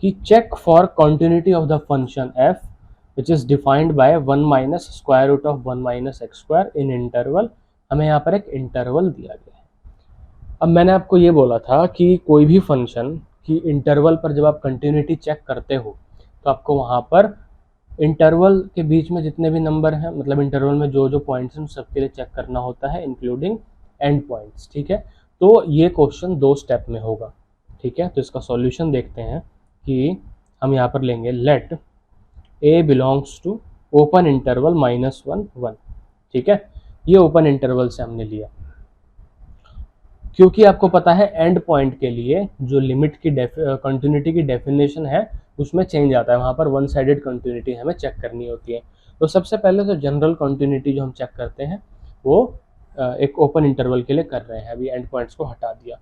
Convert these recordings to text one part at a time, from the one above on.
कि check for continuity of the function f which is defined by 1 minus square root of 1 minus X square in interval. हमें यहाँ पर एक interval दिया गया है। अब मैंने आपको ये बोला था कि कोई भी फंक्शन की इंटरवल पर जब आप कंटिन्यूटी चेक करते हो तो आपको वहाँ पर इंटरवल के बीच में जितने भी नंबर हैं, मतलब इंटरवल में जो जो पॉइंट्स हैं उन सबके लिए चेक करना होता है, इंक्लूडिंग एंड पॉइंट्स। ठीक है, तो ये क्वेश्चन 2 स्टेप में होगा। ठीक है, तो इसका सॉल्यूशन देखते हैं कि हम यहाँ पर लेंगे let a belongs to open interval -1 1। ठीक है, ये ओपन इंटरवल से हमने लिया क्योंकि आपको पता है एंड पॉइंट के लिए जो लिमिट की कंटिन्यूटी की डेफिनेशन है उसमें चेंज आता है, वहाँ पर वन साइडेड कंटिन्यूटी हमें चेक करनी होती है। तो सबसे पहले तो जनरल कंटिन्यूटी जो हम चेक करते हैं वो एक ओपन इंटरवल के लिए कर रहे हैं, अभी एंड पॉइंट्स को हटा दिया।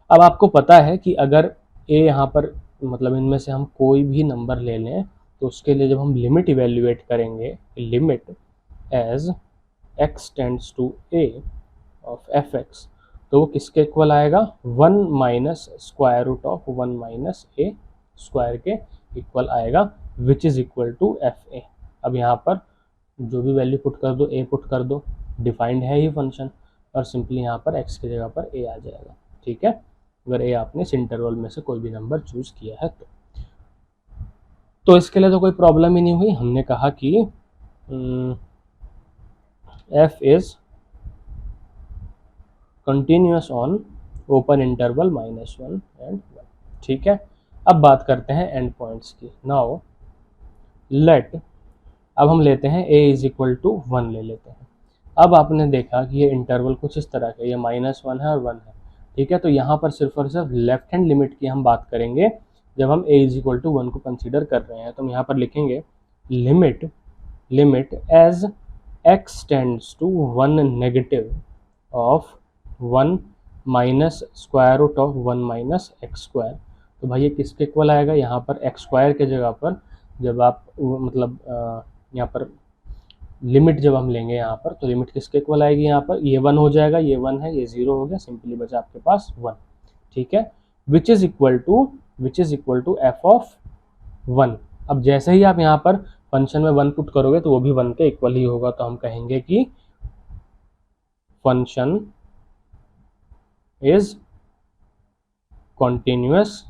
अब आपको पता है कि अगर ए यहाँ पर मतलब इनमें से हम कोई भी नंबर ले लें तो उसके लिए जब हम लिमिट इवेल्युएट करेंगे, limit as x tends to a of fx, तो वो किसके इक्वल आएगा, 1 minus square root of 1 minus A square के इक्वल आएगा, which is equal to F A. अब यहाँ पर जो भी वैल्यू पुट कर दो, ए पुट कर दो, डिफाइंड है ही फंक्शन, और सिंपली यहाँ पर x की जगह पर a आ जाएगा। ठीक है, अगर a आपने इस इंटरवल में से कोई भी नंबर चूज किया है तो इसके लिए तो कोई प्रॉब्लम ही नहीं हुई। हमने कहा कि f is continuous on open interval -1 and 1। ठीक है, अब बात करते हैं एंड पॉइंट्स की। नाउ लेट, अब हम लेते हैं a इज इक्वल टू 1 ले लेते हैं। अब आपने देखा कि ये इंटरवल कुछ इस तरह का, ये -1 है और 1 है। ठीक है, तो यहाँ पर सिर्फ और सिर्फ लेफ्ट हैंड लिमिट की हम बात करेंगे जब हम a इज इक्वल टू 1 को कंसीडर कर रहे हैं। तो हम यहाँ पर लिखेंगे limit as x tends to 1 negative of 1 minus square root of 1 minus X square. तो भाई ये किसके इक्वल आएगा, यहाँ पर एक्स स्क्वायर के जगह पर जब आप मतलब यहाँ पर लिमिट जब हम लेंगे यहाँ पर तो लिमिट किसके इक्वल आएगी, यहाँ पर ये 1 हो जाएगा, ये 1 है, ये 0 हो गया, सिंपली बचा आपके पास 1। ठीक है, which is equal to F of 1। अब जैसे ही आप यहाँ पर फंक्शन में 1 पुट करोगे तो वो भी 1 के इक्वल ही होगा, तो हम कहेंगे कि function is continuous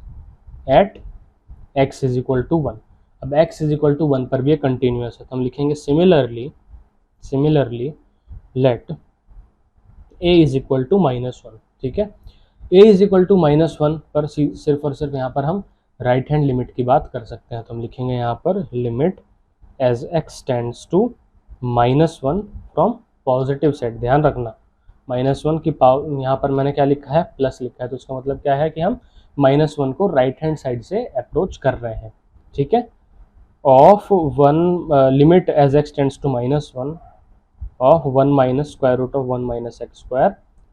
at x is equal to 1। अब x इज इक्वल टू 1 पर भी ये कंटिन्यूअस है, तो हम लिखेंगे similarly let a is equal to -1। ठीक है, a इज इक्वल टू -1 पर सिर्फ और सिर्फ यहाँ पर हम राइट हैंड लिमिट की बात कर सकते हैं। तो हम लिखेंगे यहाँ पर limit as x tends to -1 from positive side. ध्यान रखना -1 की पावर, यहाँ पर मैंने क्या लिखा है, प्लस लिखा है, तो इसका मतलब क्या है कि हम -1 को राइट हैंड साइड से अप्रोच कर रहे हैं। ठीक है, of 1 limit as x tends to -1 of 1 minus square root of 1 minus X square.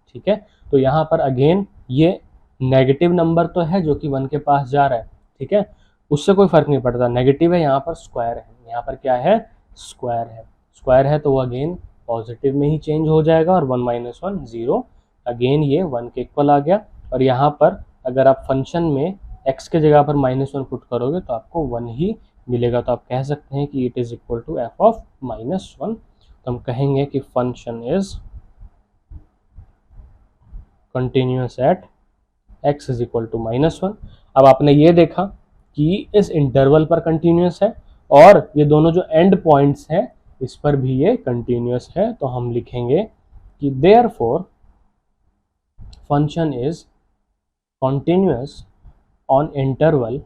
ठीक है, तो यहाँ पर अगेन ये नेगेटिव नंबर तो है जो कि 1 के पास जा रहा है। ठीक है, उससे कोई फर्क नहीं पड़ता, नेगेटिव है, यहाँ पर स्क्वायर है, यहाँ पर क्या है, स्क्वायर है, तो वो अगेन पॉजिटिव में ही चेंज हो जाएगा, और 1 माइनस 1 0, अगेन ये 1 के इक्वल आ गया। और यहाँ पर अगर आप फंक्शन में x के जगह पर -1 पुट करोगे तो आपको 1 ही मिलेगा, तो आप कह सकते हैं कि it is equal to F of -1। तो हम कहेंगे कि function is continuous at x is equal to -1। अब आपने ये देखा कि इस इंटरवल पर कंटिन्यूअस है और ये दोनों जो एंड पॉइंट्स हैं इस पर भी ये कंटिन्यूअस है, तो हम लिखेंगे कि therefore function is continuous on interval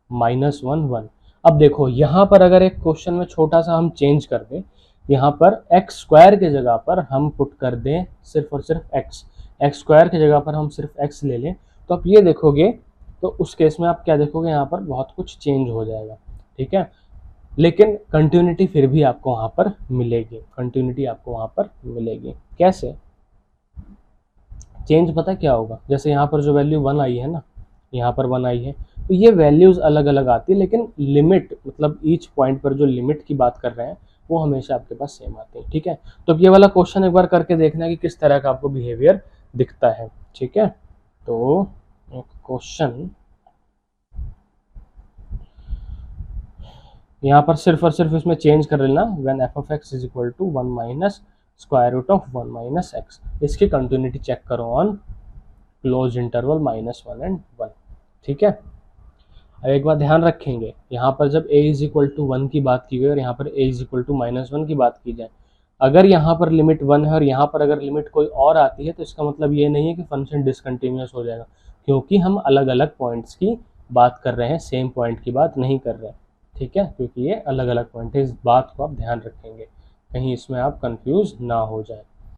-1 1। अब देखो यहाँ पर अगर एक क्वेश्चन में छोटा सा हम चेंज कर दें, यहाँ पर एक्स स्क्वायर के जगह पर हम पुट कर दें सिर्फ और सिर्फ एक्स स्क्वायर की जगह पर हम सिर्फ एक्स ले लें, तो आप ये देखोगे तो उस केस में आप क्या देखोगे, यहाँ पर बहुत कुछ चेंज हो जाएगा। ठीक है, लेकिन कंटिन्यूटी फिर भी आपको वहाँ पर मिलेगी। कैसे चेंज, पता क्या होगा, जैसे यहाँ पर जो वैल्यू 1 आई है ना, यहाँ पर 1 आई है, तो ये वैल्यूज़ अलग अलग आती है, लेकिन लिमिट मतलब ईच पॉइंट पर जो लिमिट की बात कर रहे हैं वो हमेशा आपके पास सेम आती है। ठीक है, तो ये वाला क्वेश्चन एक बार करके देखना कि किस तरह का आपको बिहेवियर दिखता है। ठीक है। तो एक क्वेश्चन यहाँ पर सिर्फ और सिर्फ इसमें चेंज कर लेना, when F of X is equal to 1 minus square root of 1 minus X, इसकी कंटिन्यूटी चेक करो ऑन क्लोज इंटरवल -1 एंड 1। ठीक है। अब एक बात ध्यान रखेंगे, यहाँ पर जब a इज इक्वल टू 1 की बात की गई और यहाँ पर a इज इक्वल टू -1 की बात की जाए, अगर यहाँ पर लिमिट 1 है और यहाँ पर अगर लिमिट कोई और आती है तो इसका मतलब ये नहीं है कि फंक्शन डिसकंटिन्यूअस हो जाएगा, क्योंकि हम अलग अलग पॉइंट्स की बात कर रहे हैं, सेम पॉइंट की बात नहीं कर रहे हैं। ठीक है, क्योंकि ये अलग अलग पॉइंट है, इस बात को आप ध्यान रखेंगे, कहीं इसमें आप कंफ्यूज ना हो जाए।